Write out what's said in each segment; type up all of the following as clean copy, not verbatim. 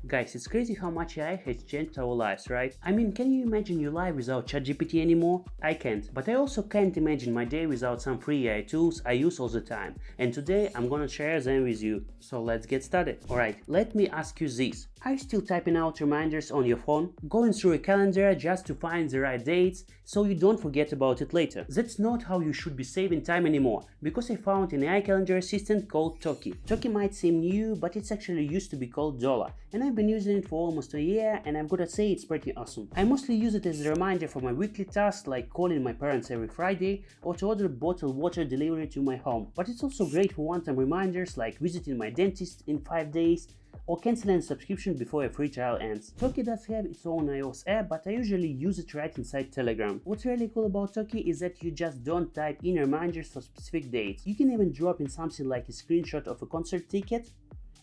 Guys, it's crazy how much AI has changed our lives, right? I mean, can you imagine your life without ChatGPT anymore? I can't. But I also can't imagine my day without some free AI tools I use all the time. And today I'm gonna share them with you. So let's get started. Alright, let me ask you this. Are you still typing out reminders on your phone? Going through a calendar just to find the right dates so you don't forget about it later? That's not how you should be saving time anymore, because I found an AI calendar assistant called Toki. Toki might seem new, but it's actually used to be called Dollar, and I've been using it for almost a year, and I've gotta say it's pretty awesome. I mostly use it as a reminder for my weekly tasks like calling my parents every Friday or to order bottled water delivery to my home. But it's also great for one-time reminders like visiting my dentist in 5 days or canceling a subscription before a free trial ends. Toki does have its own iOS app, but I usually use it right inside Telegram. What's really cool about Toki is that you just don't type in reminders for specific dates. You can even drop in something like a screenshot of a concert ticket,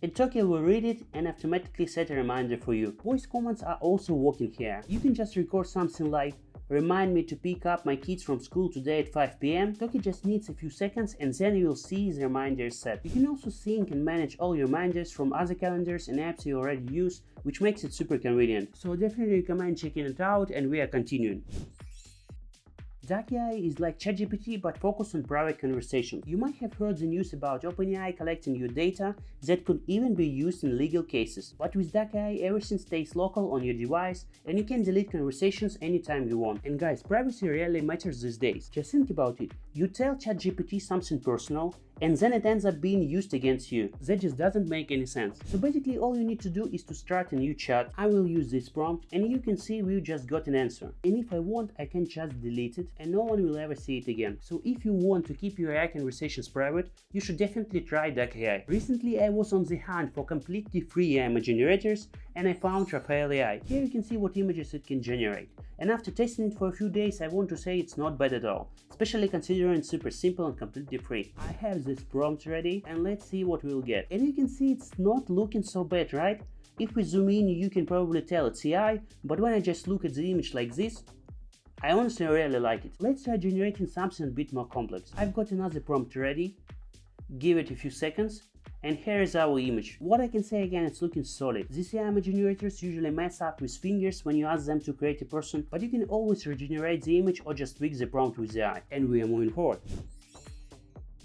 and Toki will read it and automatically set a reminder for you. Voice commands are also working here. You can just record something like, "Remind me to pick up my kids from school today at 5 p.m. Toki just needs a few seconds and then you'll see the reminder set. You can also sync and manage all your reminders from other calendars and apps you already use, which makes it super convenient. So definitely recommend checking it out, and we are continuing. AI is like ChatGPT but focused on private conversation. You might have heard the news about OpenAI collecting your data that could even be used in legal cases. But with AI, everything stays local on your device and you can delete conversations anytime you want. And guys, privacy really matters these days. Just think about it. You tell ChatGPT something personal and then it ends up being used against you. That just doesn't make any sense. So basically all you need to do is to start a new chat. I will use this prompt and you can see we just got an answer. And if I want, I can just delete it and no one will ever see it again. So if you want to keep your AI conversations private, you should definitely try AI. Recently I was on the hunt for completely free AI image generators and I found Raphael AI. Here you can see what images it can generate. And after testing it for a few days, I want to say it's not bad at all, especially considering it's super simple and completely free. I have this prompt ready and let's see what we'll get. And you can see it's not looking so bad, right? If we zoom in, you can probably tell it's AI, but when I just look at the image like this, I honestly really like it. Let's try generating something a bit more complex. I've got another prompt ready. Give it a few seconds. And here is our image. What I can say again, it's looking solid. These AI image generators usually mess up with fingers when you ask them to create a person, but you can always regenerate the image or just tweak the prompt with the eye. And we are moving forward.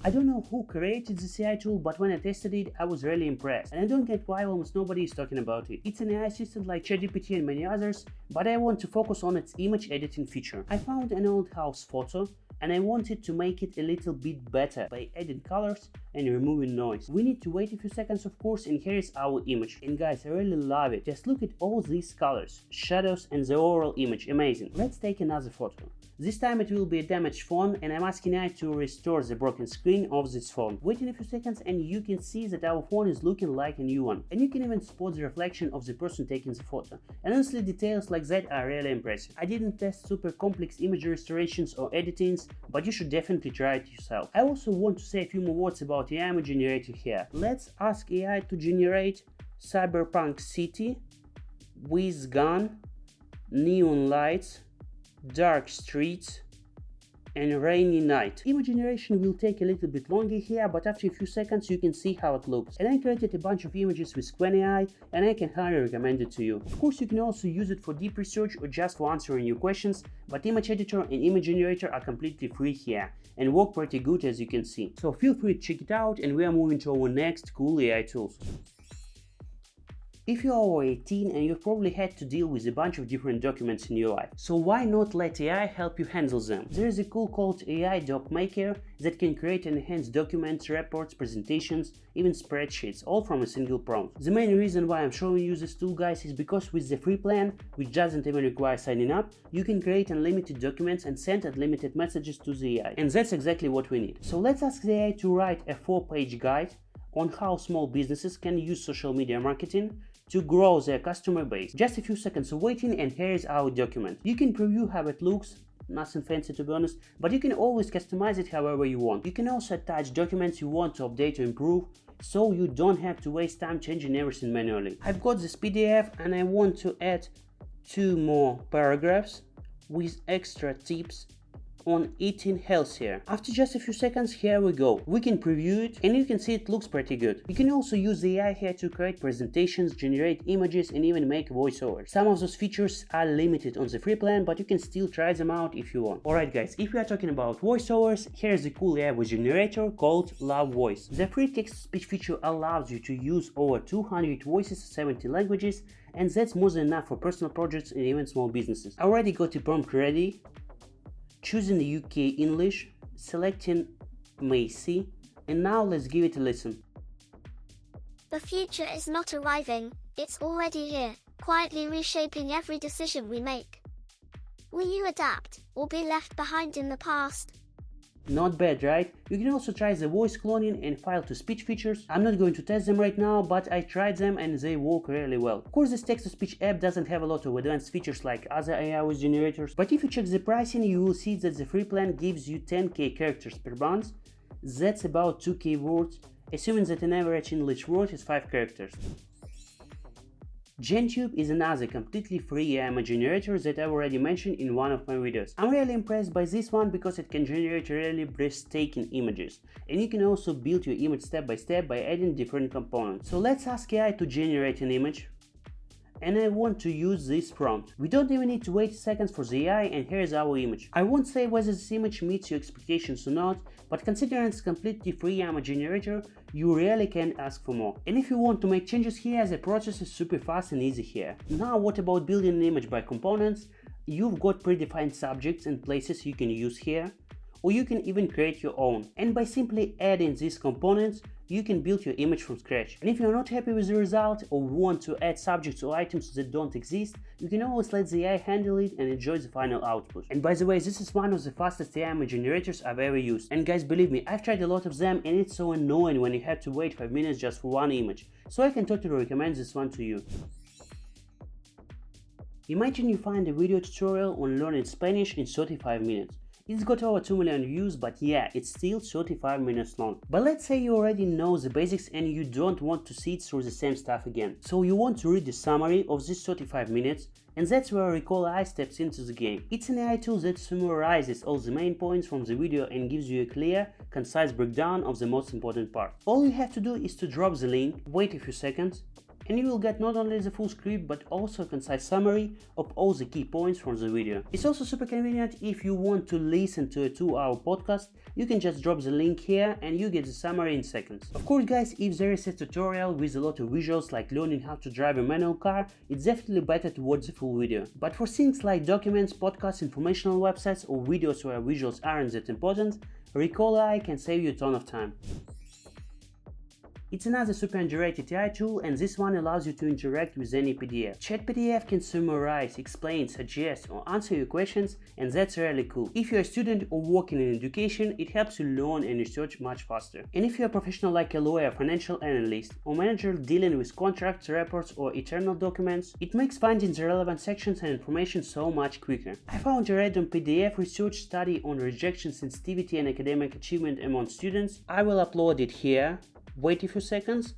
I don't know who created this AI tool, but when I tested it, I was really impressed. And I don't get why almost nobody is talking about it. It's an AI assistant like ChatGPT and many others, but I want to focus on its image editing feature. I found an old house photo, and I wanted to make it a little bit better by adding colors and removing noise. We need to wait a few seconds of course, and here is our image. And guys, I really love it. Just look at all these colors, shadows and the overall image, amazing. Let's take another photo. This time it will be a damaged phone and I'm asking AI to restore the broken screen of this phone. Waiting a few seconds and you can see that our phone is looking like a new one. And you can even spot the reflection of the person taking the photo. And honestly, details like that are really impressive. I didn't test super complex image restorations or editings, but you should definitely try it yourself. I also want to say a few more words about AI image generator here. Let's ask AI to generate cyberpunk city with gun, neon lights, dark streets and rainy night. Image generation will take a little bit longer here, but after a few seconds you can see how it looks. And I created a bunch of images with Qwen AI and I can highly recommend it to you. Of course you can also use it for deep research or just for answering your questions, but image editor and image generator are completely free here and work pretty good as you can see. So feel free to check it out, and we are moving to our next cool AI tools. If you're over 18 and you've probably had to deal with a bunch of different documents in your life, so why not let AI help you handle them? There is a tool called AI Doc Maker that can create and enhance documents, reports, presentations, even spreadsheets, all from a single prompt. The main reason why I'm showing you this tool, guys, is because with the free plan, which doesn't even require signing up, you can create unlimited documents and send unlimited messages to the AI. And that's exactly what we need. So let's ask the AI to write a 4-page guide on how small businesses can use social media marketing to grow their customer base. Just a few seconds of waiting and here is our document. You can preview how it looks, nothing fancy to be honest, but you can always customize it however you want. You can also attach documents you want to update or improve, so you don't have to waste time changing everything manually. I've got this PDF and I want to add 2 more paragraphs with extra tips on eating healthier. After just a few seconds, here we go. We can preview it and you can see it looks pretty good. You can also use the AI here to create presentations, generate images and even make voiceovers. Some of those features are limited on the free plan, but you can still try them out if you want. Alright guys, if we are talking about voiceovers, here's a cool AI voice generator called Love Voice. The free text-to-speech feature allows you to use over 200 voices, 70 languages, and that's more than enough for personal projects and even small businesses. I already got the prompt ready, choosing the UK English, selecting Macy, and now let's give it a listen. The future is not arriving, it's already here, quietly reshaping every decision we make. Will you adapt, or be left behind in the past? Not bad, right? You can also try the voice cloning and file-to-speech features. I'm not going to test them right now, but I tried them and they work really well. Of course, this text-to-speech app doesn't have a lot of advanced features like other AI voice generators, but if you check the pricing, you will see that the free plan gives you 10k characters per month. That's about 2k words, assuming that an average English word is 5 characters. GenTube is another completely free AI image generator that I've already mentioned in one of my videos. I'm really impressed by this one because it can generate really breathtaking images, and you can also build your image step by step by adding different components. So let's ask AI to generate an image, and I want to use this prompt. We don't even need to wait seconds for the AI, and here's our image. I won't say whether this image meets your expectations or not, but considering it's completely free image generator, you really can ask for more. And if you want to make changes here, the process is super fast and easy here. Now what about building an image by components? You've got predefined subjects and places you can use here, or you can even create your own. And by simply adding these components, you can build your image from scratch. And if you're not happy with the result or want to add subjects or items that don't exist, you can always let the AI handle it and enjoy the final output. And by the way, this is one of the fastest AI image generators I've ever used. And guys, believe me, I've tried a lot of them and it's so annoying when you have to wait 5 minutes just for one image. So I can totally recommend this one to you. Imagine you find a video tutorial on learning Spanish in 35 minutes. It's got over 2 million views, but yeah, it's still 35 minutes long. But let's say you already know the basics and you don't want to sit through the same stuff again. So you want to read the summary of this 35 minutes, and that's where Recall AI steps into the game. It's an AI tool that summarizes all the main points from the video and gives you a clear, concise breakdown of the most important part. All you have to do is to drop the link, wait a few seconds, and you will get not only the full script but also a concise summary of all the key points from the video. It's also super convenient if you want to listen to a 2-hour podcast. You can just drop the link here and you get the summary in seconds. Of course guys, if there is a tutorial with a lot of visuals like learning how to drive a manual car, it's definitely better to watch the full video. But for things like documents, podcasts, informational websites or videos where visuals aren't that important, Recall AI can save you a ton of time. It's another super underrated AI tool, and this one allows you to interact with any PDF. Chat PDF can summarize, explain, suggest or answer your questions, and that's really cool. If you're a student or working in education, it helps you learn and research much faster. And if you're a professional like a lawyer, financial analyst or manager dealing with contracts, reports or internal documents, it makes finding the relevant sections and information so much quicker. I found a random PDF research study on rejection sensitivity and academic achievement among students. I will upload it here. Wait a few seconds,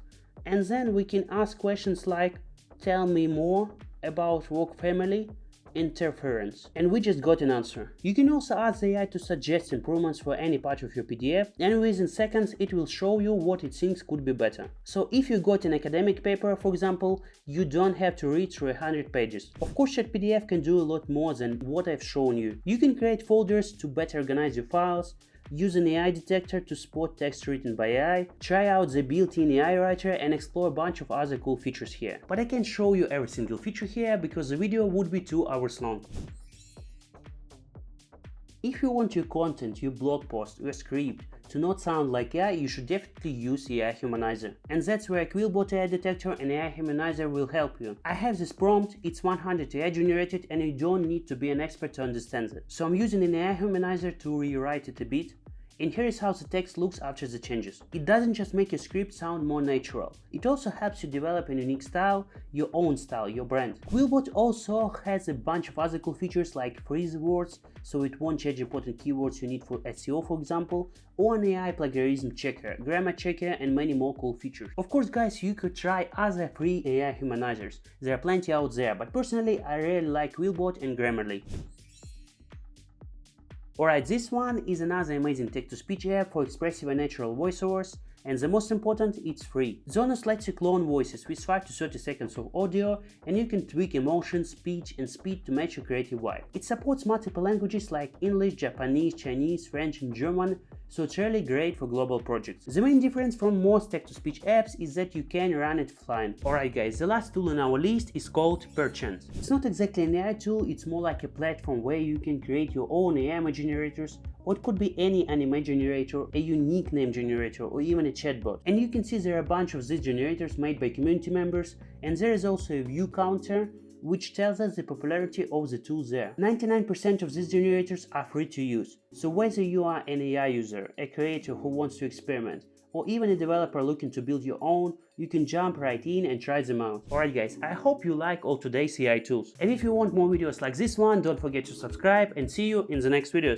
and then we can ask questions like, tell me more about work-family interference, and we just got an answer. You can also ask the AI to suggest improvements for any part of your PDF, and within seconds it will show you what it thinks could be better. So if you got an academic paper, for example, you don't have to read through 100 pages. Of course, Chat PDF can do a lot more than what I've shown you. You can create folders to better organize your files, use an AI detector to spot text written by AI, try out the built-in AI writer and explore a bunch of other cool features here. But I can't show you every single feature here because the video would be 2 hours long. If you want your content, your blog post, your script to not sound like AI, you should definitely use AI Humanizer. And that's where Quillbot AI Detector and AI Humanizer will help you. I have this prompt, it's 100 AI generated and you don't need to be an expert to understand it. So I'm using an AI Humanizer to rewrite it a bit. And here is how the text looks after the changes. It doesn't just make your script sound more natural, it also helps you develop a unique style, your own style, your brand. Quillbot also has a bunch of other cool features like freeze words, so it won't change important keywords you need for SEO, for example, or an AI plagiarism checker, grammar checker, and many more cool features. Of course guys, you could try other free AI humanizers. There are plenty out there, but personally I really like Quillbot and Grammarly. Alright, this one is another amazing text-to-speech app for expressive and natural voiceovers, and the most important, it's free. Zonos lets you clone voices with 5 to 30 seconds of audio, and you can tweak emotions, pitch and speed to match your creative vibe. It supports multiple languages like English, Japanese, Chinese, French and German, so it's really great for global projects. The main difference from most text-to-speech apps is that you can run it offline. Alright guys, the last tool on our list is called Perchance. It's not exactly an AI tool, it's more like a platform where you can create your own AI image generators, or it could be any anime generator, a unique name generator, or even a chatbot. And you can see there are a bunch of these generators made by community members, and there is also a view counter which tells us the popularity of the tool there. 99% of these generators are free to use, so whether you are an AI user, a creator who wants to experiment, or even a developer looking to build your own, you can jump right in and try them out. Alright guys, I hope you like all today's AI tools, and if you want more videos like this one, don't forget to subscribe and see you in the next videos.